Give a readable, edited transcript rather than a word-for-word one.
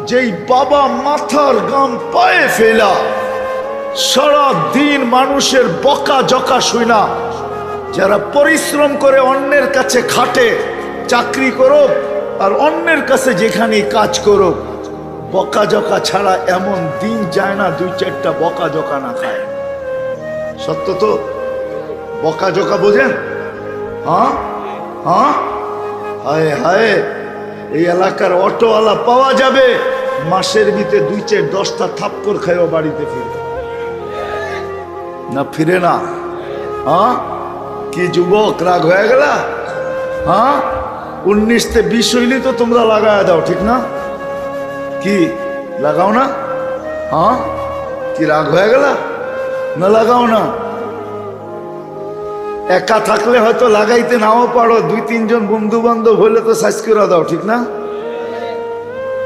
যেই বাবা মাথার গাম পায়ে ফেলা সারা দিন মানুষের বকা জকা শুনা, যারা পরিশ্রম করে অন্যের কাছে খাটে, চাকরি করো আর অন্যের কাছে যেখানে কাজ করো, বকা জকা ছাড়া এমন দিন যায় না দুই চারটা বকা জকা না খায়। সত্য তো? বকা জকা বোঝেন? হ্যাঁ হ্যাঁ, হায় হায়, এই এলাকার অটোওয়ালা পাওয়া যাবে মাসের ভিতরে 2-4-10টা থাপ্পড় খাইও বাড়িতে ফিরে না, ফিরে না। হ্যাঁ, কি যুবক রাগ হয়ে গেল? হ্যাঁ, 19-20 হইলে তো তোমরা লাগায় দাও, ঠিক না? কি লাগাও না? হ্যাঁ, কি রাগ হয়ে গেল? না লাগাও না? একা থাকলে হয়তো লাগাইতে নাও পারো, 2-3 জন বন্ধু বান্ধব হইলে তো সাইজ করে দাও, ঠিক না?